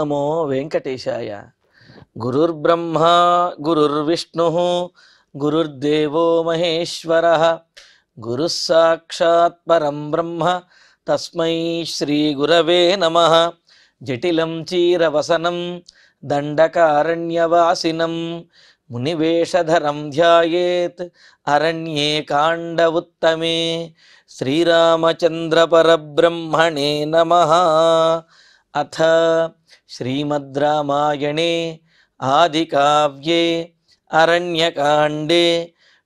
నమో వెంకటేశాయ. గురుర్బ్రహ్మా గురుర్విష్ణుః గురుర్దేవో మహేశ్వరః గురుః సాక్షాత్ పరం బ్రహ్మ తస్మై శ్రీ గురవే నమః. జటిలం చీరవసనం దండకారణ్యవాసినం మునివేషధరం ధ్యాయేత్ అరణ్యే కాండ ఉత్తమే. శ్రీరామచంద్ర పరబ్రహ్మణే నమః. అథ శ్రీమద్ రామాయణే ఆదికావ్యే అరణ్యకాండే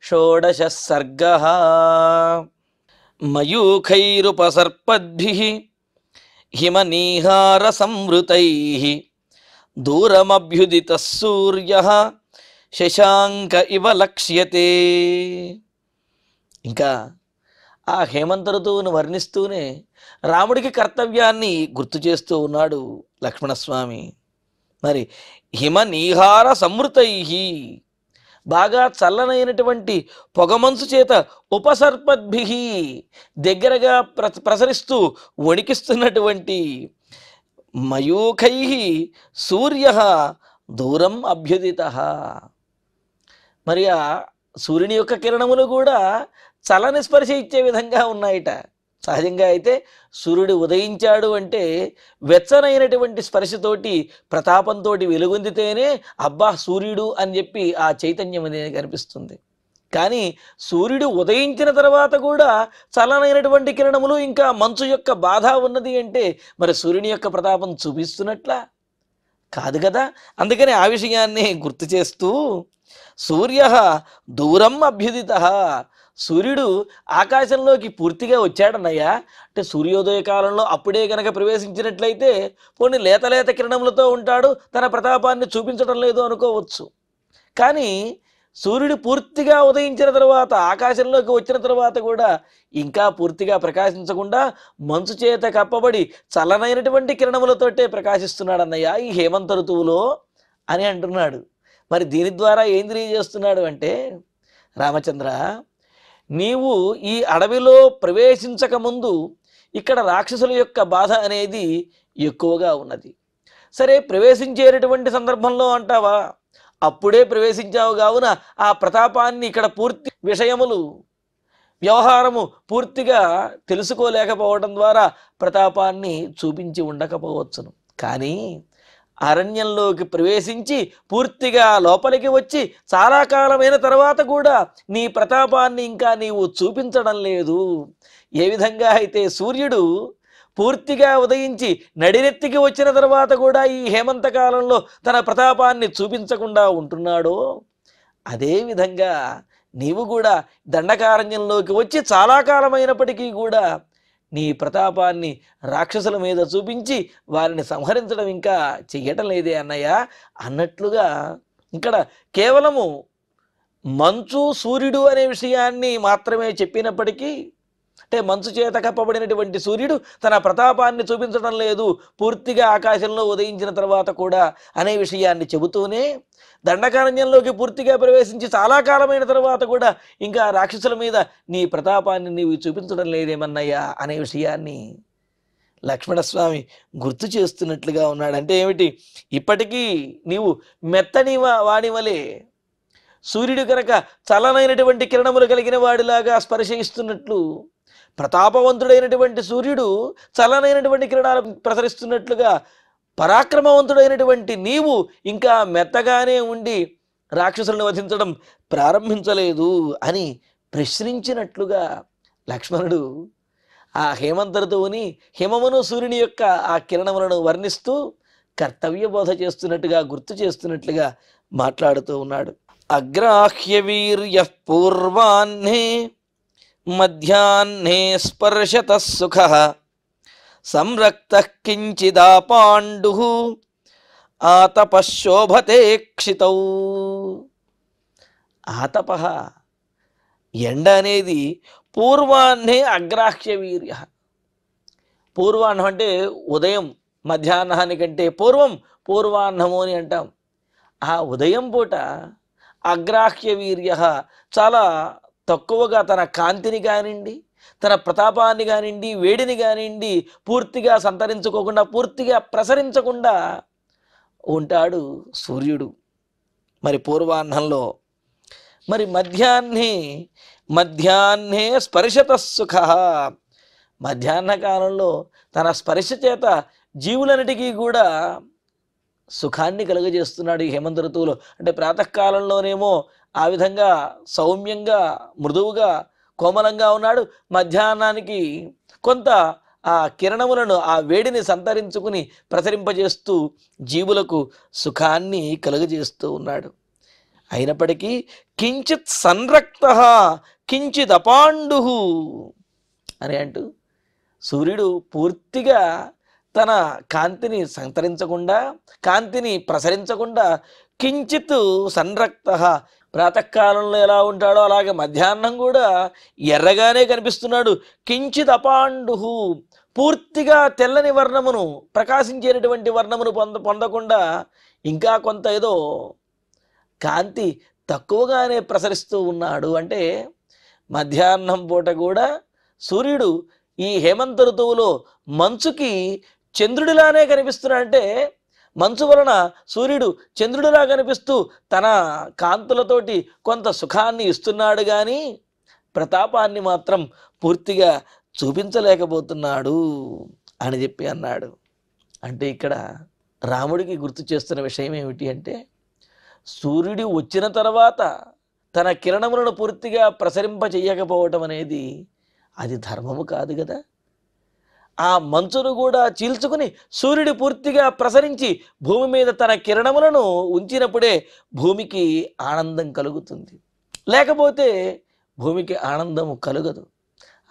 షోడశ సర్గః. మయూఖైరుపసర్పద్భిః హిమనీహార సంవృతైః దూరమభ్యుదితః సూర్యః శశాంక ఇవ లక్ష్యతే. ఇంకా ఆ హేమంత ఋతువును వర్ణిస్తూనే రాముడికి కర్తవ్యాన్ని గుర్తు చేస్తూ ఉన్నాడు లక్ష్మణస్వామి. మరి హిమనీహార సంవృతై, బాగా చల్లనైనటువంటి పొగమంచు చేత ఉపసర్పద్భి, దగ్గరగా ప్రసరిస్తూ వణికిస్తున్నటువంటి మయూఖై సూర్య దూరం అభ్యుదితః. మరి ఆ సూర్యుని యొక్క కిరణములు కూడా చల్లని స్పర్శ ఇచ్చే విధంగా ఉన్నాయట. సహజంగా అయితే సూర్యుడు ఉదయించాడు అంటే వెచ్చనైనటువంటి స్పర్శతోటి ప్రతాపంతో వెలుగొందితేనే అబ్బా సూర్యుడు అని చెప్పి ఆ చైతన్యం అనేది కనిపిస్తుంది. కానీ సూర్యుడు ఉదయించిన తర్వాత కూడా చల్లనైనటువంటి కిరణములు ఇంకా మంచు యొక్క బాధ ఉన్నది అంటే మరి సూర్యుని యొక్క ప్రతాపం చూపిస్తున్నట్లా కాదు కదా. అందుకని ఆ విషయాన్ని గుర్తు చేస్తూ సూర్య దూరం అభ్యుదితః, సూర్యుడు ఆకాశంలోకి పూర్తిగా వచ్చాడన్నయ్యా. అంటే సూర్యోదయ కాలంలో అప్పుడే కనుక ప్రవేశించినట్లయితే పోనీ లేత లేత కిరణములతో ఉంటాడు, తన ప్రతాపాన్ని చూపించడం లేదు అనుకోవచ్చు. కానీ సూర్యుడు పూర్తిగా ఉదయించిన తర్వాత ఆకాశంలోకి వచ్చిన తర్వాత కూడా ఇంకా పూర్తిగా ప్రకాశించకుండా మంచు చేత కప్పబడి చల్లనైనటువంటి కిరణములతోటే ప్రకాశిస్తున్నాడు అన్నయ్య ఈ హేమంత ఋతువులో అని అంటున్నాడు. మరి దీని ద్వారా ఏం తెలియజేస్తున్నాడు అంటే, రామచంద్ర నీవు ఈ అడవిలో ప్రవేశించకముందు ఇక్కడ రాక్షసుల యొక్క బాధ అనేది ఎక్కువగా ఉన్నది. సరే ప్రవేశించేటటువంటి సందర్భంలో అంటావా, అప్పుడే ప్రవేశించావు కావున ఆ ప్రతాపాన్ని ఇక్కడ పూర్తి విషయములు వ్యవహారము పూర్తిగా తెలుసుకోలేకపోవడం ద్వారా ప్రతాపాన్ని చూపించి ఉండకపోవచ్చును. కానీ అరణ్యంలోకి ప్రవేశించి పూర్తిగా లోపలికి వచ్చి చాలా కాలమైన తర్వాత కూడా నీ ప్రతాపాన్ని ఇంకా నీవు చూపించడం లేదు. ఏ విధంగా అయితే సూర్యుడు పూర్తిగా ఉదయించి నడినెత్తికి వచ్చిన తర్వాత కూడా ఈ హేమంత కాలంలో తన ప్రతాపాన్ని చూపించకుండా ఉంటున్నాడో అదేవిధంగా నీవు కూడా దండకారణ్యంలోకి వచ్చి చాలా కాలమైనప్పటికీ కూడా నీ ప్రతాపాన్ని రాక్షసుల మీద చూపించి వారిని సంహరించడం ఇంకా చెయ్యటం లేదే అన్నయ్య అన్నట్లుగా ఇక్కడ కేవలము మంచు సూర్యుడు అనే విషయాన్ని మాత్రమే చెప్పినప్పటికీ, అంటే మంచు చేత కప్పబడినటువంటి సూర్యుడు తన ప్రతాపాన్ని చూపించడం లేదు పూర్తిగా ఆకాశంలో ఉదయించిన తర్వాత కూడా అనే విషయాన్ని చెబుతూనే దండకారణ్యంలోకి పూర్తిగా ప్రవేశించి చాలా కాలమైన తర్వాత కూడా ఇంకా రాక్షసుల మీద నీ ప్రతాపాన్ని నీవు చూపించడం లేదేమన్నయ్యా అనే విషయాన్ని లక్ష్మణస్వామి గుర్తు చేస్తున్నట్లుగా ఉన్నాడు. అంటే ఏమిటి, ఇప్పటికీ నీవు మెత్తని వాడి వలె సూర్యుడు కనుక చల్లనైనటువంటి కిరణములు కలిగిన వాడిలాగా స్పర్శ ఇస్తున్నట్లు, ప్రతాపవంతుడైనటువంటి సూర్యుడు చల్లనైనటువంటి కిరణాలు ప్రసరిస్తున్నట్లుగా పరాక్రమవంతుడైనటువంటి నీవు ఇంకా మెత్తగానే ఉండి రాక్షసులను వధించడం ప్రారంభించలేదు అని ప్రశ్నించినట్లుగా లక్ష్మణుడు ఆ హేమంత ఋతువుని హిమమును సూర్యుని యొక్క ఆ కిరణములను వర్ణిస్తూ కర్తవ్య బోధ చేస్తున్నట్టుగా గుర్తు చేస్తున్నట్లుగా మాట్లాడుతూ ఉన్నాడు. అగ్రాహ్య వీర్య పూర్వాహ్నే మధ్యాహ్నే స్పర్శతః సుఖః సంరక్తః కించిదాపాండుః ఆతపః శోభతే క్షితౌ. ఆతపః ఎండ అనేది పూర్వాహ్నే అగ్రాహ్య వీర్య. పూర్వాహ్నం అంటే ఉదయం, మధ్యాహ్నానికంటే పూర్వం పూర్వాహ్నము అని అంటాం. ఆ ఉదయం పూట అగ్రాహ్య వీర్య చాలా తక్కువగా తన కాంతిని కానివ్వండి, తన ప్రతాపాన్ని కానివ్వండి, వేడిని కానివ్వండి పూర్తిగా సంతరించుకోకుండా, పూర్తిగా ప్రసరించకుండా ఉంటాడు సూర్యుడు. మరి పూర్వాహ్నంలో మరి మధ్యాహ్నే స్పర్శత సుఖ, మధ్యాహ్న కాలంలో తన స్పర్శ చేత జీవులన్నిటికీ కూడా సుఖాన్ని కలుగజేస్తున్నాడు ఈ హేమంత ఋతువులో. అంటే ప్రాతకాలంలోనేమో ఆ విధంగా సౌమ్యంగా మృదువుగా కోమలంగా ఉన్నాడు, మధ్యాహ్నానికి కొంత ఆ కిరణములను ఆ వేడిని సంతరించుకుని ప్రసరింపజేస్తూ జీవులకు సుఖాన్ని కలుగజేస్తూ ఉన్నాడు. అయినప్పటికీ కించిత్ సంరక్త కించిత్ అపాండు అని అంటూ సూర్యుడు పూర్తిగా తన కాంతిని సంతరించకుండా, కాంతిని ప్రసరించకుండా కించిత్ సంరక్త, ప్రాతకాలంలో ఎలా ఉంటాడో అలాగే మధ్యాహ్నం కూడా ఎర్రగానే కనిపిస్తున్నాడు. కించిత్ అపాండు, పూర్తిగా తెల్లని వర్ణమును, ప్రకాశించేటటువంటి వర్ణమును పొందకుండా ఇంకా కొంత ఏదో కాంతి తక్కువగానే ప్రసరిస్తూ ఉన్నాడు. అంటే మధ్యాహ్నం పూట కూడా సూర్యుడు ఈ హేమంత ఋతువులో మంచుకి చంద్రుడిలానే కనిపిస్తున్నాడంటే, మంచు వలన సూర్యుడు చంద్రుడిలా కనిపిస్తూ తన కాంతులతోటి కొంత సుఖాన్ని ఇస్తున్నాడు, కానీ ప్రతాపాన్ని మాత్రం పూర్తిగా చూపించలేకపోతున్నాడు అని చెప్పి అన్నాడు. అంటే ఇక్కడ రాముడికి గుర్తు చేస్తున్న విషయం ఏమిటి అంటే, సూర్యుడు వచ్చిన తర్వాత తన కిరణములను పూర్తిగా ప్రసరింప చెయ్యకపోవటం అనేది అది ధర్మము కాదు కదా. ఆ మంచును కూడా చీల్చుకుని సూర్యుడు పూర్తిగా ప్రసరించి భూమి మీద తన కిరణములను ఉంచినప్పుడే భూమికి ఆనందం కలుగుతుంది, లేకపోతే భూమికి ఆనందము కలుగదు.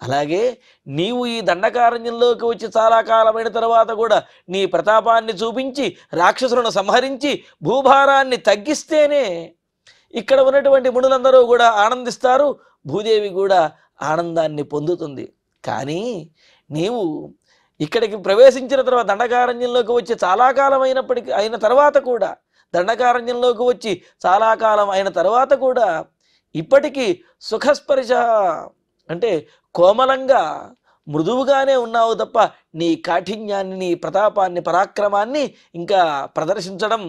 అలాగే నీవు ఈ దండకారణ్యంలోకి వచ్చి చాలా కాలమైన తర్వాత కూడా నీ ప్రతాపాన్ని చూపించి రాక్షసులను సంహరించి భూభారాన్ని తగ్గిస్తేనే ఇక్కడ ఉన్నటువంటి మునులందరూ కూడా ఆనందిస్తారు, భూదేవి కూడా ఆనందాన్ని పొందుతుంది. కానీ నీవు ఇక్కడికి ప్రవేశించిన తర్వాత, దండకారణ్యంలోకి వచ్చి చాలా కాలం అయిన తర్వాత కూడా, దండకారణ్యంలోకి వచ్చి చాలా కాలం అయిన తర్వాత కూడా ఇప్పటికీ సుఖస్పర్శ అంటే కోమలంగా మృదువుగానే ఉన్నావు తప్ప నీ కాఠిన్యాన్ని, నీ ప్రతాపాన్ని, పరాక్రమాన్ని ఇంకా ప్రదర్శించడం,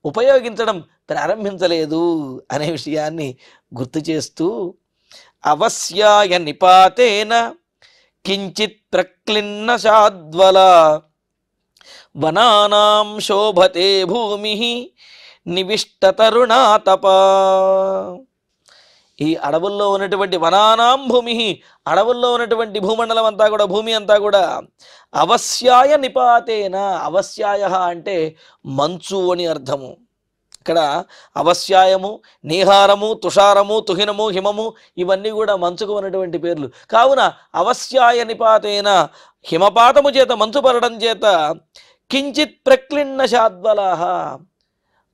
ఉపయోగించడం ప్రారంభించలేదు అనే విషయాన్ని గుర్తు చేస్తూ, అవస్యాయ నిపాతేన కించిత్ ప్రక్లిన్న శాద్వల వనానాం శోభతే భూమి నివిష్ట తరుణాతప. ఈ అడవుల్లో ఉన్నటువంటి వనానాం భూమి, అడవుల్లో ఉన్నటువంటి భూమండలం అంతా కూడా, భూమి అంతా కూడా అవస్యాయ నిపాతేన, అవస్యాయ అంటే మంచు అని అర్థము. ఇక్కడ అవస్యాయము, నీహారము, తుషారము, తుహినము, హిమము ఇవన్నీ కూడా మంచుకు ఉన్నటువంటి పేర్లు. కావున అవస్యాయ నిపాతేన, హిమపాతము చేత, మంచు పడడం చేత, కించిత్ ప్రక్లిన్న శాద్వలాహ,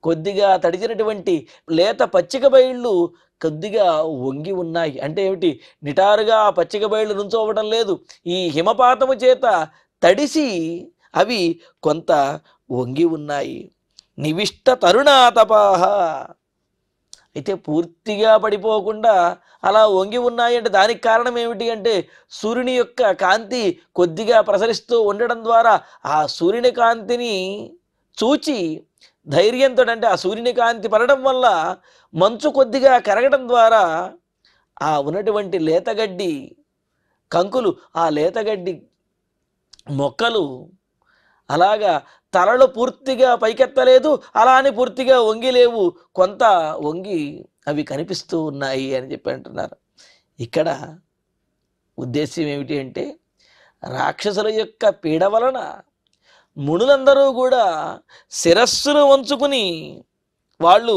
కొద్దిగా తడిచినటువంటి లేత పచ్చిక బయళ్ళు కొద్దిగా వంగి ఉన్నాయి. అంటే ఏమిటి, నిటారుగా పచ్చిక బయళ్ళు నుంచోవడం లేదు, ఈ హిమపాతము చేత తడిసి అవి కొంత వంగి ఉన్నాయి. నివిష్ట తరుణాతపాహ, అయితే పూర్తిగా పడిపోకుండా అలా వంగి ఉన్నాయి అంటే దానికి కారణం ఏమిటి అంటే, సూర్యుని యొక్క కాంతి కొద్దిగా ప్రసరిస్తూ ఉండడం ద్వారా ఆ సూర్యుని కాంతిని చూచి ధైర్యంతో, అంటే ఆ సూర్యుని కాంతి పడడం వల్ల మంచు కొద్దిగా కరగడం ద్వారా ఆ ఉన్నటువంటి లేతగడ్డి కంకులు, ఆ లేతగడ్డి మొక్కలు అలాగా తలలు పూర్తిగా పైకెత్తలేదు, అలా అని పూర్తిగా వంగిలేవు, కొంత వంగి అవి కనిపిస్తూ ఉన్నాయి అని చెప్పి అంటున్నారు. ఇక్కడ ఉద్దేశ్యం ఏమిటి అంటే, రాక్షసుల యొక్క పీడ వలన మునులందరూ కూడా శిరస్సును వంచుకుని వాళ్ళు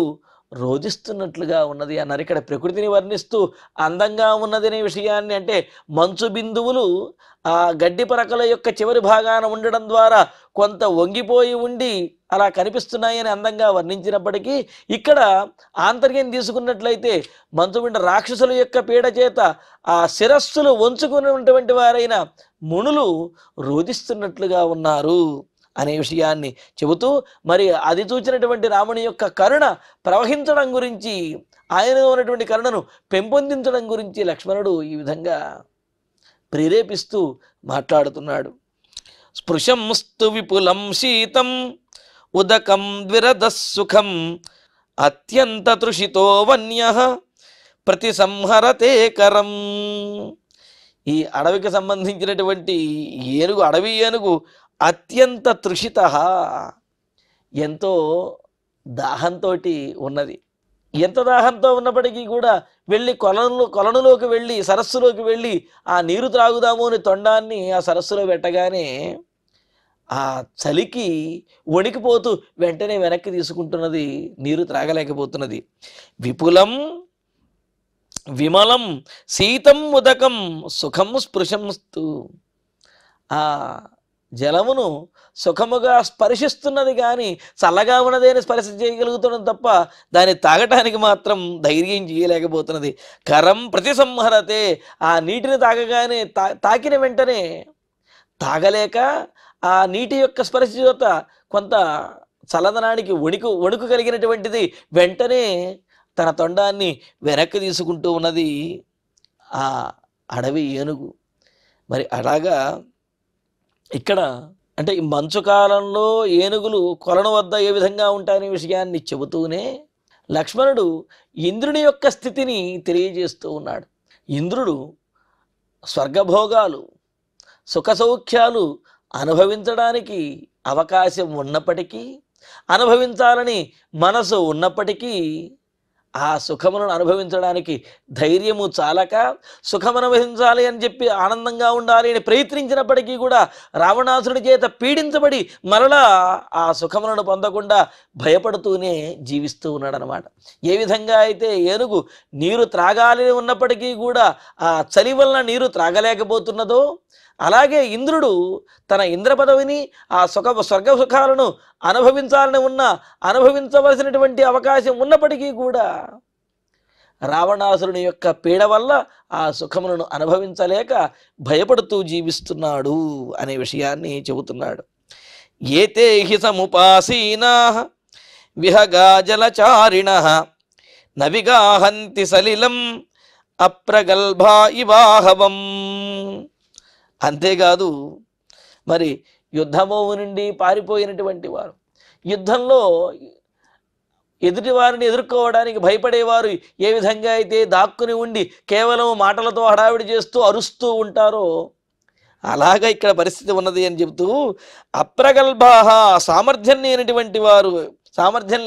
రోధిస్తున్నట్లుగా ఉన్నది అన్నారు. ఇక్కడ ప్రకృతిని వర్ణిస్తూ అందంగా ఉన్నది అనే విషయాన్ని, అంటే మంచు బిందువులు ఆ గడ్డి పరకల యొక్క చివరి భాగాన ఉండడం ద్వారా కొంత వంగిపోయి ఉండి అలా కనిపిస్తున్నాయని అందంగా వర్ణించినప్పటికీ, ఇక్కడ ఆంతర్యం తీసుకున్నట్లయితే మంచు బిండ రాక్షసుల యొక్క పీడ చేత ఆ శిరస్సులు వంచుకున్నటువంటి వారైన మునులు రోధిస్తున్నట్లుగా ఉన్నారు అనే విషయాన్ని చెబుతూ, మరి అది చూచినటువంటి రాముని యొక్క కరుణ ప్రవహించడం గురించి, ఆయనలో ఉన్నటువంటి కరుణను పెంపొందించడం గురించి లక్ష్మణుడు ఈ విధంగా ప్రేరేపిస్తూ మాట్లాడుతున్నాడు. స్పృశంస్తు విపులం శీతం ఉదకం ద్విరదస్సుఖం అత్యంత తృషితో వన్యః ప్రతిసంహరతే కరం. ఈ అడవికి సంబంధించినటువంటి ఏనుగు, అడవి ఏనుగు అత్యంత తృషిత, ఎంతో దాహంతో ఉన్నది. ఎంత దాహంతో ఉన్నప్పటికీ కూడా వెళ్ళి కొలనులోకి వెళ్ళి సరస్సులోకి వెళ్ళి ఆ నీరు త్రాగుదాము అని తొండాన్ని ఆ సరస్సులో పెట్టగానే ఆ చలికి వణికిపోతూ వెంటనే వెనక్కి తీసుకుంటున్నది, నీరు త్రాగలేకపోతున్నది. విపులం విమలం శీతం ఉదకం సుఖం స్పృశంస్తు. ఆ జలమును సుఖముగా స్పర్శిస్తున్నది కానీ చల్లగా ఉన్నదేని స్పర్శ చేయగలుగుతున్నది తప్ప దాన్ని తాగటానికి మాత్రం ధైర్యం చేయలేకపోతున్నది. కరం ప్రతిసంహరతే, ఆ నీటిని తాగగానే తాకిన వెంటనే తాగలేక ఆ నీటి యొక్క స్పర్శ చేత కొంత చల్లదనానికి వణుకు కలిగినటువంటిది వెంటనే తన తొండాన్ని వెనక్కి తీసుకుంటూ ఉన్నది ఆ అడవి ఏనుగు. మరి అలాగా ఇక్కడ అంటే ఈ మంచు కాలంలో ఏనుగులు కొలను వద్ద ఏ విధంగా ఉంటాయనే విషయాన్ని చెబుతూనే లక్ష్మణుడు ఇంద్రుని యొక్క స్థితిని తెలియజేస్తూ ఉన్నాడు. ఇంద్రుడు స్వర్గభోగాలు సుఖ సౌఖ్యాలు అనుభవించడానికి అవకాశం ఉన్నప్పటికీ, అనుభవించాలని మనసు ఉన్నప్పటికీ ఆ సుఖములను అనుభవించడానికి ధైర్యము చాలక సుఖం అనుభవించాలి అని చెప్పి ఆనందంగా ఉండాలి అని ప్రయత్నించినప్పటికీ కూడా రావణాసురుడి చేత పీడించబడి మరలా ఆ సుఖములను పొందకుండా భయపడుతూనే జీవిస్తూ ఉన్నాడు అనమాట. ఏ విధంగా అయితే ఏనుగు నీరు త్రాగాలి ఉన్నప్పటికీ కూడా ఆ చలి వలన నీరు త్రాగలేకపోతున్నదో, అలాగే ఇంద్రుడు తన ఇంద్ర పదవిని ఆ స్వర్గ సుఖాలను అనుభవించాలని అనుభవించవలసినటువంటి అవకాశం ఉన్నప్పటికీ కూడా రావణాసురుని యొక్క పీడ వల్ల ఆ సుఖములను అనుభవించలేక భయపడుతూ జీవిస్తున్నాడు అనే విషయాన్ని చెబుతున్నాడు. ఏతే హి సముపాసీనాః విహగా జలచారిణః నవిగాహంతి సలిలం అప్రగల్భా ఇవాహవం. అంతేకాదు, మరి యుద్ధమోవు నుండి పారిపోయినటువంటి వారు, యుద్ధంలో ఎదుటి వారిని ఎదుర్కోవడానికి భయపడేవారు ఏ విధంగా అయితే దాక్కుని ఉండి కేవలం మాటలతో హడావిడి చేస్తూ అరుస్తూ ఉంటారో అలాగా ఇక్కడ పరిస్థితి ఉన్నది అని చెబుతూ, అప్రగల్భాః సామర్థ్యం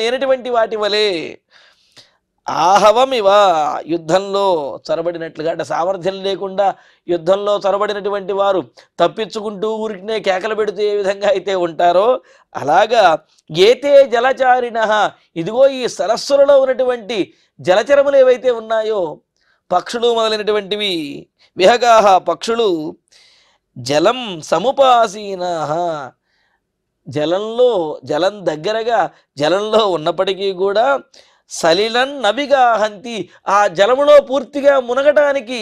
లేనటువంటి వాటి వలె ఆహవమివ యుద్ధంలో చొరబడినట్లుగా, అంటే సామర్థ్యం లేకుండా యుద్ధంలో చొరబడినటువంటి వారు తప్పించుకుంటూ ఊరికినే కేకలు పెడుతూ ఏ విధంగా అయితే ఉంటారో అలాగా ఏతే జలచారిణః, ఇదిగో ఈ సరస్సులలో ఉన్నటువంటి జలచరములు ఏవైతే ఉన్నాయో పక్షులు మొదలైనటువంటివి, విహగాహ పక్షులు, జలం సముపాసీనాః జలం దగ్గరగా జలంలో ఉన్నప్పటికీ కూడా సలిలన్ నవిగాహంతి ఆ జలములో పూర్తిగా మునగటానికి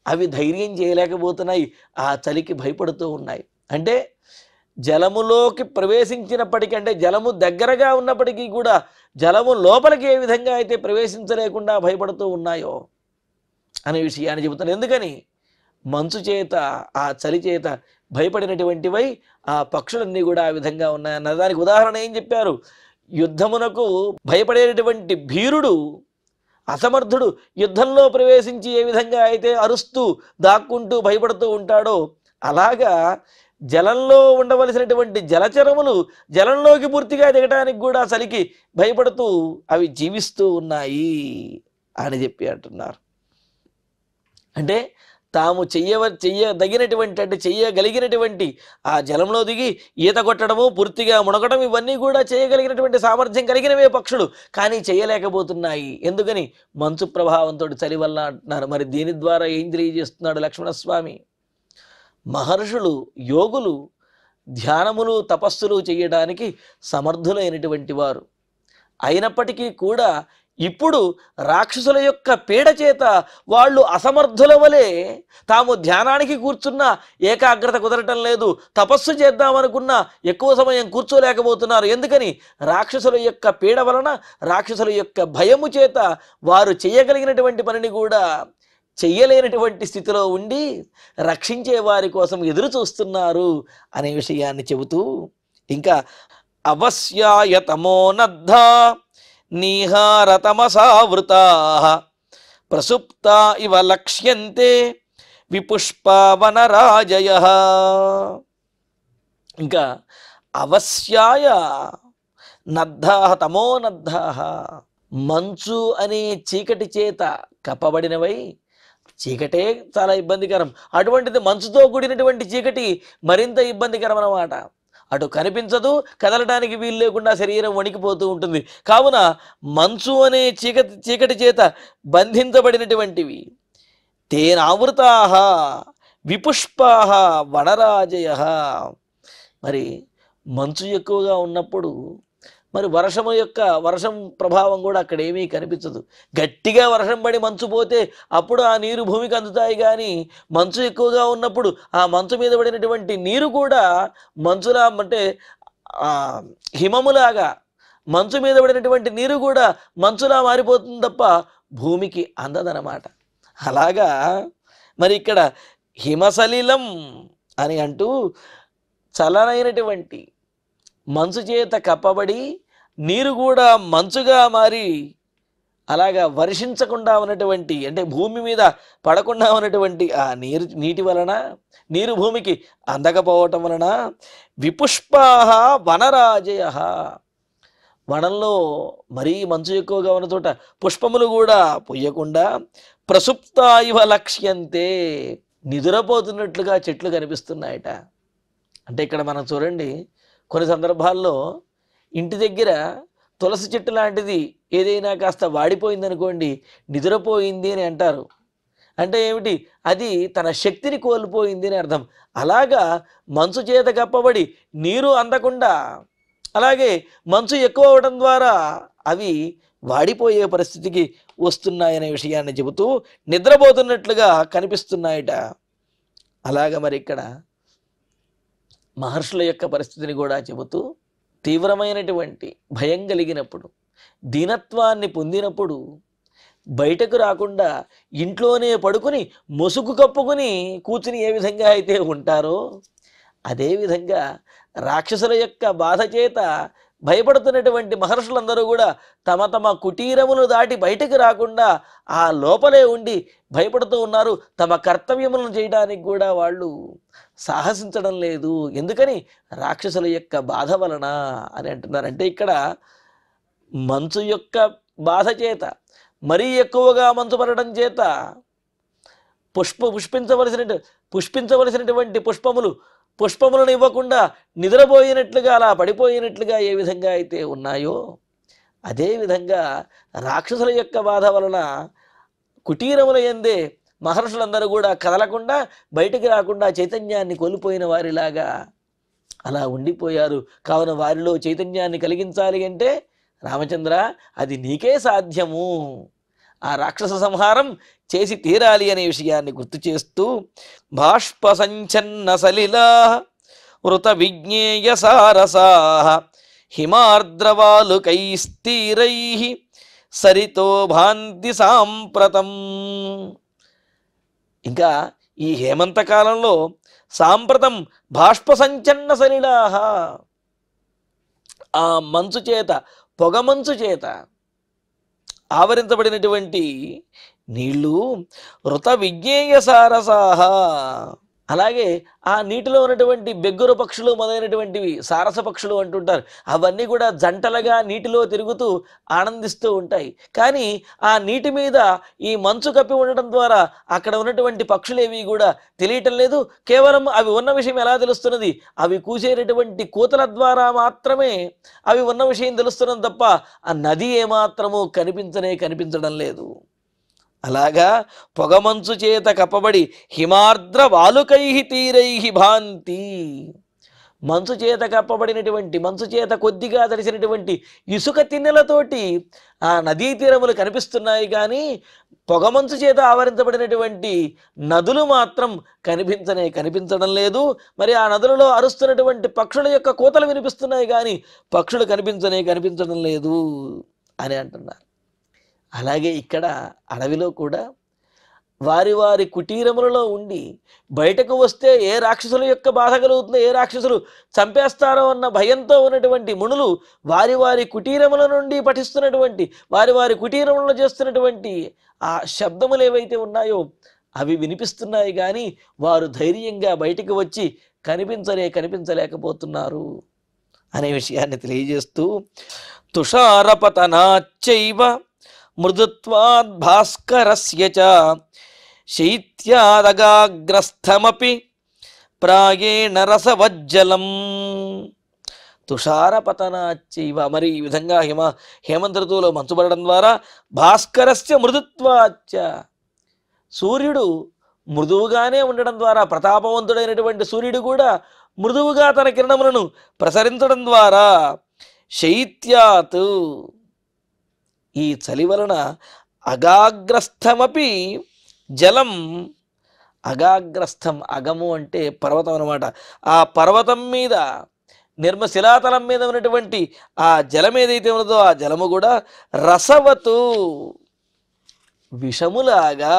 అవి ధైర్యం చేయలేకపోతున్నాయి, ఆ చలికి భయపడుతూ ఉన్నాయి. అంటే జలములోకి ప్రవేశించినప్పటికీ, అంటే జలము దగ్గరగా ఉన్నప్పటికీ కూడా జలము లోపలికి ఏ విధంగా అయితే ప్రవేశించలేకుండా భయపడుతూ ఉన్నాయో అనే విషయాన్ని చెబుతాను. ఎందుకని మంచు చేత ఆ చలి చేత భయపడినటువంటివై ఆ పక్షులన్నీ కూడా ఆ విధంగా ఉన్నాయన్న దానికి ఉదాహరణ ఏం చెప్పారు? యుద్ధమునకు భయపడేటటువంటి భీరుడు అసమర్థుడు యుద్ధంలో ప్రవేశించి ఏ విధంగా అయితే అరుస్తూ దాక్కుంటూ భయపడుతూ ఉంటాడో అలాగా జలంలో ఉండవలసినటువంటి జలచరములు జలంలోకి పూర్తిగా దిగటానికి కూడా చలికి భయపడుతూ అవి జీవిస్తూ ఉన్నాయి అని చెప్పి అంటున్నారు. అంటే తాము చెయ్యదగినటువంటి, అంటే చెయ్యగలిగినటువంటి ఆ జలంలో దిగి ఈత కొట్టడము, పూర్తిగా మునగడం, ఇవన్నీ కూడా చేయగలిగినటువంటి సామర్థ్యం కలిగినవే పక్షులు, కానీ చేయలేకపోతున్నాయి. ఎందుకని? మంచు ప్రభావంతో చలి వల్ల అంటున్నారు. మరి దీని ద్వారా ఏం తెలియజేస్తున్నాడు లక్ష్మణస్వామి? మహర్షులు యోగులు ధ్యానములు తపస్సులు చేయడానికి సమర్థులైనటువంటి వారు అయినప్పటికీ కూడా ఇప్పుడు రాక్షసుల యొక్క పీడ చేత వాళ్ళు అసమర్థుల వలె తాము ధ్యానానికి కూర్చున్న ఏకాగ్రత కుదరటం లేదు, తపస్సు చేద్దామనుకున్నా ఎక్కువ సమయం కూర్చోలేకపోతున్నారు. ఎందుకని? రాక్షసుల యొక్క పీడ వలన, రాక్షసుల యొక్క భయము చేత వారు చేయగలిగినటువంటి పనిని కూడా చెయ్యలేనటువంటి స్థితిలో ఉండి రక్షించే వారి కోసం ఎదురు చూస్తున్నారు అనే విషయాన్ని చెబుతూ, ఇంకా అవస్యాయ తమోనద్ధా నీహారతమసావృతాః ప్రసుప్తా ఇవ లక్ష్యంతే విపుష్పవనరాజయః. ఇంకా అవస్యాయ నద్ధాః తమోనద్ధాః, మంచు అనే చీకటి చేత కప్పబడినవై, చీకటే చాలా ఇబ్బందికరం, అటువంటిది మంచుతో కూడినటువంటి చీకటి మరింత ఇబ్బందికరం అన్నమాట. అటు కనిపించదు, కదలడానికి వీలు లేకుండా శరీరం వణికిపోతూ ఉంటుంది. కావున మంచు అనే చీకటి చేత బంధించబడినటువంటివి. తేనావృతాః విపుష్పాః వనరాజయః. మరి మంచు ఎక్కువగా ఉన్నప్పుడు మరి వర్షం ప్రభావం కూడా అక్కడ ఏమీ కనిపించదు. గట్టిగా వర్షం పడి మంచు పోతే అప్పుడు ఆ నీరు భూమికి అందుతాయి. కానీ మంచు ఎక్కువగా ఉన్నప్పుడు ఆ మంచు మీద పడినటువంటి నీరు కూడా మంచులా, అంటే హిమములాగా మంచు మీద పడినటువంటి నీరు కూడా మంచులా మారిపోతుంది తప్ప భూమికి అందదనమాట. అలాగా మరి ఇక్కడ హిమసలిలం అని అంటూ చలనైనటువంటి మంచు చేత కప్పబడి నీరు కూడా మంచుగా మారి అలాగా వర్షించకుండా ఉన్నటువంటి, అంటే భూమి మీద పడకుండా ఉన్నటువంటి ఆ నీటి వలన, నీరు భూమికి అందకపోవటం వలన విపుష్పాః వనరాజయః, వనంలో మరీ మంచు ఎక్కువగా ఉన్న చోట పుష్పములు కూడా పొయ్యకుండా ప్రసుప్తా ఇవ లక్ష్యంతే, నిదురపోతున్నట్లుగా చెట్లు కనిపిస్తున్నాయట. అంటే ఇక్కడ మనం చూడండి, కొన్ని సందర్భాల్లో ఇంటి దగ్గర తులసి చెట్టు లాంటిది ఏదైనా కాస్త వాడిపోయిందనుకోండి, నిద్రపోయింది అని అంటారు. అంటే ఏమిటి? అది తన శక్తిని కోల్పోయింది అని అర్థం. అలాగా మంచు చేత కప్పబడి నీరు అందకుండా, అలాగే మంచు ఎక్కువ అవడం ద్వారా అవి వాడిపోయే పరిస్థితికి వస్తున్నాయనే విషయాన్ని చెబుతూ నిద్రపోతున్నట్లుగా కనిపిస్తున్నాయట. అలాగా మరి ఇక్కడ మహర్షుల యొక్క పరిస్థితిని కూడా చెబుతూ, తీవ్రమైనటువంటి భయం కలిగినప్పుడు, దీనత్వాన్ని పొందినప్పుడు బయటకు రాకుండా ఇంట్లోనే పడుకుని ముసుగు కప్పుకుని కూర్చుని ఏ విధంగా అయితే ఉంటారో, అదేవిధంగా రాక్షసుల యొక్క బాధ చేత భయపడుతున్నటువంటి మహర్షులందరూ కూడా తమ తమ కుటీరములు దాటి బయటకు రాకుండా ఆ లోపలే ఉండి భయపడుతూ ఉన్నారు. తమ కర్తవ్యములను చేయడానికి కూడా వాళ్ళు సాహసించడం లేదు. ఎందుకని? రాక్షసుల యొక్క బాధ వలన అని అంటున్నారు. అంటే ఇక్కడ మంచు యొక్క బాధ చేత, మరీ ఎక్కువగా మంచు పడడం చేత పుష్పించవలసినటువంటి పుష్పములను ఇవ్వకుండా నిద్రపోయినట్లుగా, అలా పడిపోయినట్లుగా ఏ విధంగా అయితే ఉన్నాయో, అదేవిధంగా రాక్షసుల యొక్క బాధ వలన కుటీరముల యందే మహర్షులందరూ కూడా కదలకుండా బయటికి రాకుండా చైతన్యాన్ని కోల్పోయిన వారిలాగా అలా ఉండిపోయారు. కావున వారిలో చైతన్యాన్ని కలిగించాలి అంటే రామచంద్ర, అది నీకే సాధ్యము, ఆ రాక్షస సంహారం చేసి తీరాలి అనే విషయాన్ని గుర్తు చేస్తూ, బాష్ప సంచన్న సలిలా వృత విజ్ఞేయ సారసాః హిమార్ద్రవాలుకైస్తీరైః సరితో భాంతి సాంప్రతం. ఇంకా ఈ హేమంత కాలంలో సాంప్రతం బాష్ప సంచన్న సలిలాః, ఆ మంచు చేత, పొగమంచు చేత ఆవరించబడినటువంటి నీళ్ళు ఋత విజ్ఞేయ సారసాః, అలాగే ఆ నీటిలో ఉన్నటువంటి బెగ్గురు పక్షులు మొదలైనటువంటివి సారస పక్షులు అంటుంటారు. అవన్నీ కూడా జంటలుగా నీటిలో తిరుగుతూ ఆనందిస్తూ ఉంటాయి. కానీ ఆ నీటి మీద ఈ మంచు కప్పి ఉండటం ద్వారా అక్కడ ఉన్నటువంటి పక్షులేవి కూడా తెలియటం లేదు. కేవలం అవి ఉన్న విషయం ఎలా తెలుస్తున్నది? అవి కూసేటటువంటి కూతల ద్వారా మాత్రమే అవి ఉన్న విషయం తెలుస్తున్నది తప్ప ఆ నది ఏమాత్రము కనిపించడం లేదు. అలాగా పొగమంచు చేత కప్పబడి హిమార్ద్ర వాలుకైః తీరైః భాంతి, మంచు చేత కప్పబడినటువంటి, మంచు చేత కొద్దిగా తడిసినటువంటి ఇసుక తిన్నెలతోటి ఆ నదీ తీరములు కనిపిస్తున్నాయి. కానీ పొగమంచు చేత ఆవరించబడినటువంటి నదులు మాత్రం కనిపించడం లేదు. మరి ఆ నదులలో అరుస్తున్నటువంటి పక్షుల యొక్క కోతలు వినిపిస్తున్నాయి, కానీ పక్షులు కనిపించడం లేదు అని అంటున్నారు. అలాగే ఇక్కడ అడవిలో కూడా వారి వారి కుటీరములలో ఉండి బయటకు వస్తే ఏ రాక్షసుల యొక్క బాధ కలుగుతుందో, ఏ రాక్షసులు చంపేస్తారో అన్న భయంతో ఉన్నటువంటి మునులు వారి వారి కుటీరముల నుండి పఠిస్తున్నటువంటి, వారి వారి కుటీరములలో చేస్తున్నటువంటి ఆ శబ్దములు ఏవైతే ఉన్నాయో అవి వినిపిస్తున్నాయి, కానీ వారు ధైర్యంగా బయటికి వచ్చి కనిపించలేకపోతున్నారు అనే విషయాన్ని తెలియజేస్తూ, తుషారపతనాచ్చైవ మృదుత్వాద్ భాస్కరస్య చ శైత్యాదగాగ్రస్థమపి ప్రాయేణ రసవజ్జలం. తుషారపతనాచ్చైవ, మరి ఈ విధంగా హేమంత ఋతువులో మంచు పడడం ద్వారా, భాస్కరస్య మృదుత్వాచ్చ, సూర్యుడు మృదువుగానే ఉండడం ద్వారా, ప్రతాపవంతుడైనటువంటి సూర్యుడు కూడా మృదువుగా తన కిరణములను ప్రసరించడం ద్వారా, శైత్యాత్, ఈ చలి వలన, అగాగ్రస్థమపి జలం, అగాగ్రస్థం, అగము అంటే పర్వతం అన్నమాట, ఆ పర్వతం మీద నిర్మశిలాతలం మీద ఉన్నటువంటి ఆ జలం ఏదైతే ఉన్నదో ఆ జలము కూడా రసవతు, విషములాగా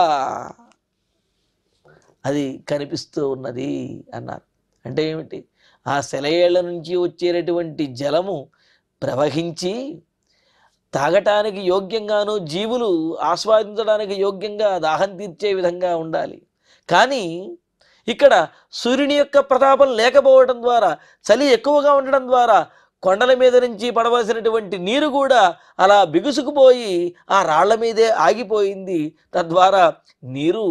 అది కనిపిస్తూ ఉన్నది అన్నారు. అంటే ఏమిటి? ఆ సెలయేళ్ల నుంచి వచ్చేటటువంటి జలము ప్రవహించి తాగటానికి యోగ్యంగాను, జీవులు ఆస్వాదించడానికి యోగ్యంగా దాహం తీర్చే విధంగా ఉండాలి. కానీ ఇక్కడ సూర్యుని యొక్క ప్రతాపం లేకపోవడం ద్వారా, చలి ఎక్కువగా ఉండడం ద్వారా కొండల మీద నుంచి పడవలసినటువంటి నీరు కూడా అలా బిగుసుకుపోయి ఆ రాళ్ల మీదే ఆగిపోయింది. తద్వారా నీరు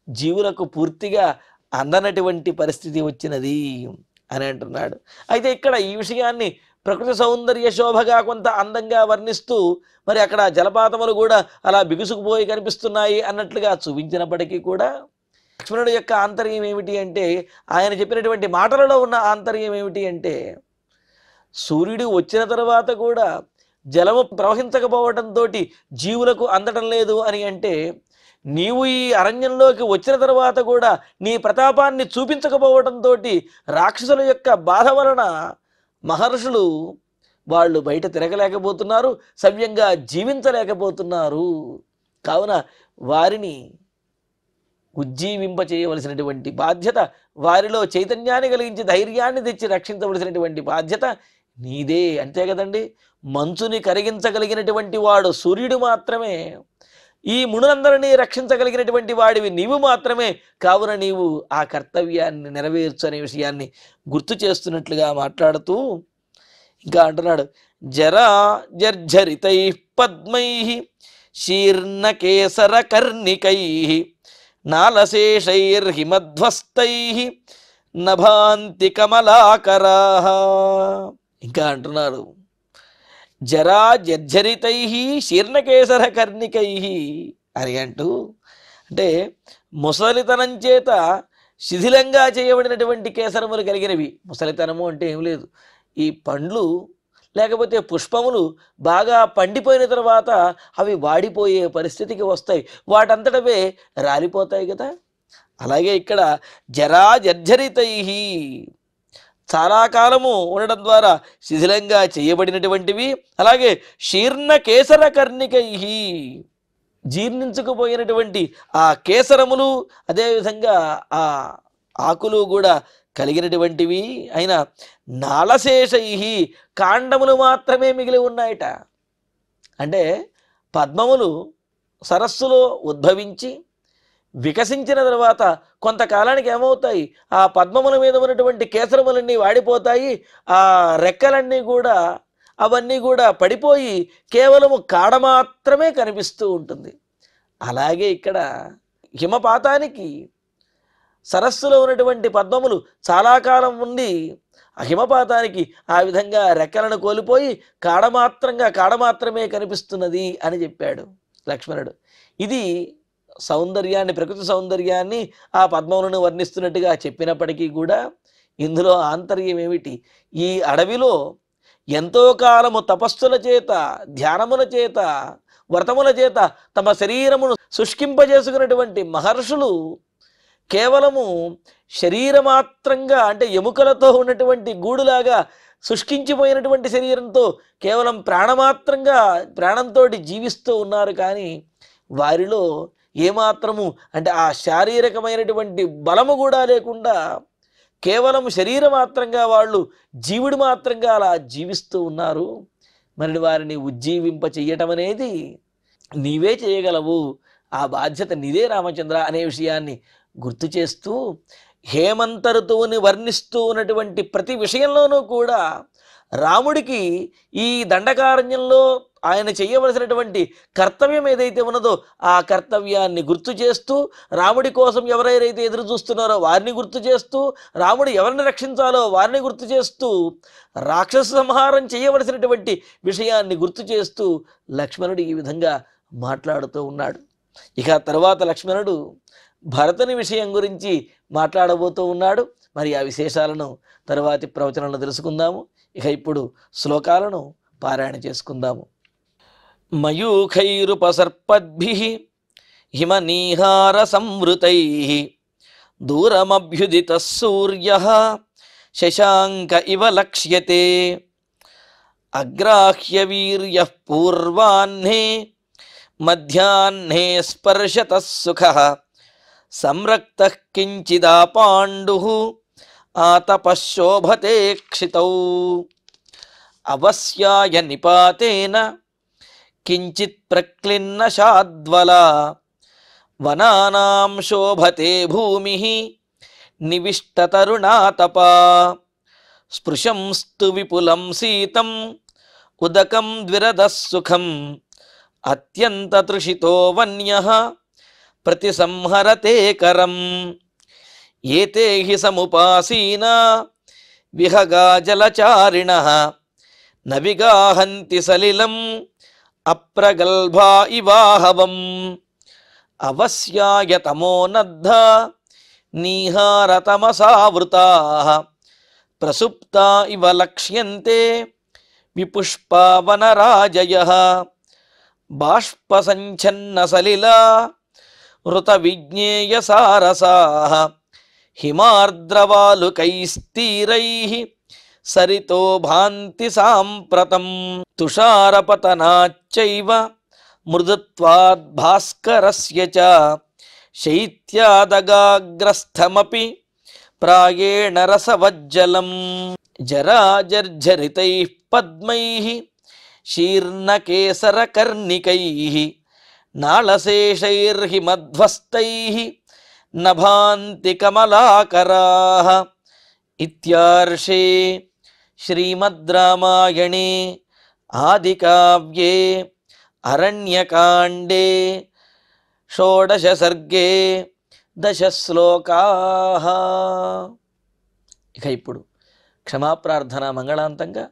జీవులకు పూర్తిగా అందనటువంటి పరిస్థితి వచ్చినది అని అంటున్నాడు. అయితే ఇక్కడ ఈ విషయాన్ని ప్రకృతి సౌందర్య శోభగా కొంత అందంగా వర్ణిస్తూ, మరి అక్కడ జలపాతములు కూడా అలా బిగుసుకుపోయి కనిపిస్తున్నాయి అన్నట్లుగా చూపించినప్పటికీ కూడా లక్ష్మణుడి యొక్క ఆంతర్యం ఏమిటి అంటే, ఆయన చెప్పినటువంటి మాటలలో ఉన్న ఆంతర్యం ఏమిటి అంటే, సూర్యుడు వచ్చిన తర్వాత కూడా జలము ప్రవహించకపోవడంతో జీవులకు అందటం లేదు అని అంటే, నీవు ఈ అరణ్యంలోకి వచ్చిన తర్వాత కూడా నీ ప్రతాపాన్ని చూపించకపోవడంతో రాక్షసుల యొక్క బాధ వలన మహర్షులు వాళ్ళు బయట తిరగలేకపోతున్నారు, సవ్యంగా జీవించలేకపోతున్నారు. కావున వారిని ఉజ్జీవింప చేయవలసినటువంటి బాధ్యత, వారిలో చైతన్యాన్ని కలిగించి ధైర్యాన్ని తెచ్చి రక్షించవలసినటువంటి బాధ్యత నీదే. అంతే కదండి. మంచుని కరిగించగలిగినటువంటి వాడు సూర్యుడు మాత్రమే. ఈ మునులందరినీ రక్షించగలిగినటువంటి వాడివి నీవు మాత్రమే. కావున నీవు ఆ కర్తవ్యాన్ని నెరవేర్చు అనే విషయాన్ని గుర్తు చేస్తున్నట్లుగా మాట్లాడుతూ ఇంకా అంటున్నాడు, జరా జర్జరితై పద్మై శీర్ణకేసర కర్ణికై నాలశేషైర్హిమధ్వస్తై నభాంతి కమలాకరా. ఇంకా అంటున్నారు, జరా జర్జరితై శీర్ణకేసర కర్ణికై అని అంటూ, అంటే ముసలితనం చేత శిథిలంగా చేయబడినటువంటి కేసరములు కలిగినవి. ముసలితనము అంటే ఏం లేదు, ఈ పండ్లు లేకపోతే పుష్పములు బాగా పండిపోయిన తర్వాత అవి వాడిపోయే పరిస్థితికి వస్తాయి, వాటంతటవే రాలిపోతాయి కదా. అలాగే ఇక్కడ జరా జర్జరితై, చాలా కాలము ఉండడం ద్వారా శిథిలంగా చేయబడినటువంటివి. అలాగే శీర్ణ కేసర కర్ణికై, జీర్ణించుకుపోయినటువంటి ఆ కేసరములు, అదేవిధంగా ఆ ఆకులు కూడా కలిగినటువంటివి అయిన నాలశేషై, కాండములు మాత్రమే మిగిలి ఉన్నాయట. అంటే పద్మములు సరస్సులో ఉద్భవించి వికసించిన తర్వాత కొంతకాలానికి ఏమవుతాయి, ఆ పద్మముల మీద ఉన్నటువంటి కేసరములన్నీ వాడిపోతాయి, ఆ రెక్కలన్నీ కూడా అవన్నీ కూడా పడిపోయి కేవలము కాడ మాత్రమే కనిపిస్తూ ఉంటుంది. అలాగే ఇక్కడ హిమపాతానికి సరస్సులో ఉన్నటువంటి పద్మములు చాలా కాలం ఉండి ఆ హిమపాతానికి ఆ విధంగా రెక్కలను కోల్పోయి కాడ మాత్రమే కనిపిస్తున్నది అని చెప్పాడు లక్ష్మణుడు. ఇది సౌందర్యాన్ని, ప్రకృతి సౌందర్యాన్ని ఆ పద్మములను వర్ణిస్తున్నట్టుగా చెప్పినప్పటికీ కూడా ఇందులో ఆంతర్యం ఏమిటి? ఈ అడవిలో ఎంతో కాలము తపస్సుల చేత, ధ్యానముల చేత, వ్రతముల చేత తమ శరీరమును శుష్కింపజేసుకున్నటువంటి మహర్షులు కేవలము శరీరమాత్రంగా, అంటే ఎముకలతో ఉన్నటువంటి గూడులాగా శుష్కించిపోయినటువంటి శరీరంతో కేవలం ప్రాణమాత్రంగా ప్రాణంతో జీవిస్తూ ఉన్నారు. కానీ వారిలో ఏమాత్రము అంటే ఆ శారీరకమైనటువంటి బలము కూడా లేకుండా కేవలం శరీర మాత్రంగా వాళ్ళు జీవుడు మాత్రంగా అలా జీవిస్తూ ఉన్నారు. మరి వారిని ఉజ్జీవింప చెయ్యటం అనేది నీవే చేయగలవు, ఆ బాధ్యత నీదే రామచంద్ర అనే విషయాన్ని గుర్తు చేస్తూ హేమంత ఋతువుని వర్ణిస్తూ ఉన్నటువంటి ప్రతి విషయంలోనూ కూడా రాముడికి ఈ దండకారణ్యంలో ఆయన చేయవలసినటువంటి కర్తవ్యం ఏదైతే ఉన్నదో ఆ కర్తవ్యాన్ని గుర్తు చేస్తూ, రాముడి కోసం ఎవరైతే ఎదురు చూస్తున్నారో వారిని గుర్తు చేస్తూ, రాముడు ఎవరిని రక్షించాలో వారిని గుర్తు చేస్తూ, రాక్షస సంహారం చేయవలసినటువంటి విషయాన్ని గుర్తు చేస్తూ లక్ష్మణుడు ఈ విధంగా మాట్లాడుతూ ఉన్నాడు. ఇక తర్వాత లక్ష్మణుడు భరతుని విషయం గురించి మాట్లాడబోతూ ఉన్నాడు. మరి ఆ విశేషాలను తరువాతి ప్రవచనంలో తెలుసుకుందాము. ఇక ఇప్పుడు శ్లోకాలను పారాయణ చేసుకుందాము. మయూఖైరుపసర్పద్భిః హిమనీహార సంవృతైః దూరమభ్యుదితః సూర్యః శశాంక ఇవ లక్ష్యతే అగ్రాహ్యవీర్యః పూర్వాహ్నే మధ్యాహ్నే స్పర్శతః సుఖః సంరక్తః కించిదాపాండుః ఆతపశోభతే క్షితౌ అవస్యాయ నిపాతేన కించిత్ ప్రక్లిన్న శాద్వలా వనానాం శోభతే భూమిః నివిష్టతరుణాతపా స్పృశంస్తు విపులం శీతం ఉదకం ద్విరదః సుఖం అత్యంతతృషితో వన్యః ప్రతిసంహరతే కరం ఏతే హి సముపాసీనా విహగా జలచారిణః నవిగాహంతి సలిలం అప్రగల్భా ఇవాహవం అవస్యాయ తమోనద్ధ నీహారతమసావృతాః ప్రసుప్తా ఇవ లక్ష్యంతే విపుష్పావనరాజయః బాష్పసంఛన్న సలిలా ఋతవిజ్ఞేయసారసాః హిమార్ద్రవాలుకైస్తీరైః సరితో భాంతి సాంప్రతం తుషారపతనాచ్చైవ మృదుత్వాద్ భాస్కరస్య చ శైత్యాదగాగ్రస్థమపి ప్రాయేణ రసవజ్జలం జరాజర్జరితైః పద్మైః శీర్ణకేసరకర్ణికైః నాళశేషైర్హిమధ్వస్తైః నభాంతి కమలాకరాః. ఇత్యార్షే శ్రీమద్ రామాయణే ఆదికావ్యే అరణ్యకాండే షోడశ సర్గే 10 శ్లోకాః. ఇక ఇప్పుడు క్షమాప్రార్థన మంగళాంతంగా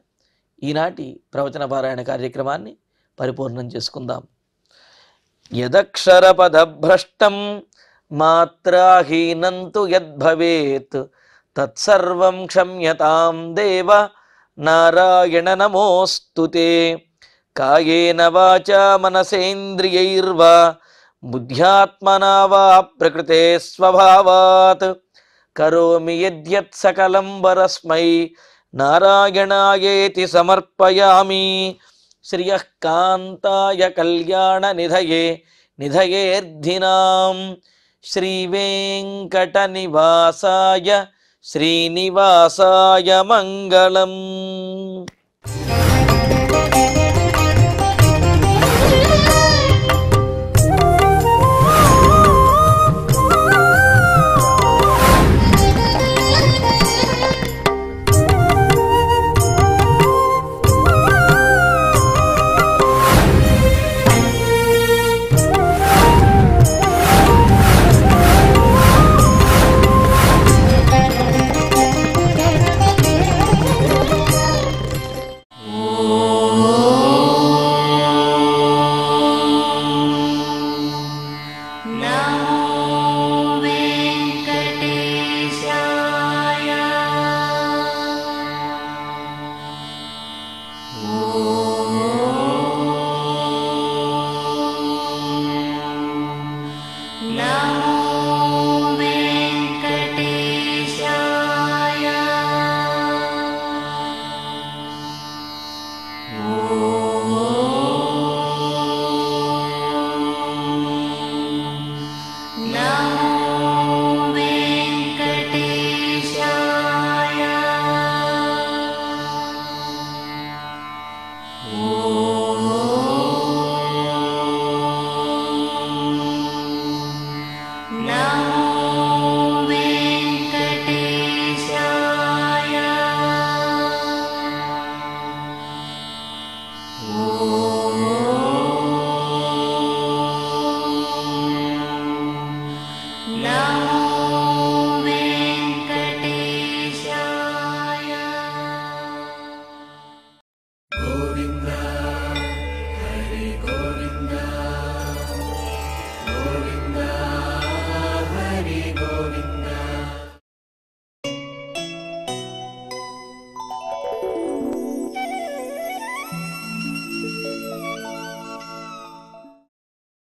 ఈనాటి ప్రవచన పారాయణ కార్యక్రమాన్ని పరిపూర్ణం చేసుకుందాం. యదక్షరపదభ్రష్టం మాత్రాహీనంతు యద్భవేత్ తత్సర్వం క్షమ్యతాం దేవ నారాయణ నమోస్తుతే. కాయేన వాచా మనసేంద్రియైర్వా బుద్ధ్యాత్మనా వా ప్రకృతే స్వభావాత్ కరోమి యద్యత్ సకలం వరస్మై నారాయణాయేతి సమర్పయామి. శ్రియః కాంతాయ కళ్యాణ నిధయే నిధయేర్ధినాం శ్రీవేంకట నివాసాయ శ్రీనివాసాయ మంగళం. ఓం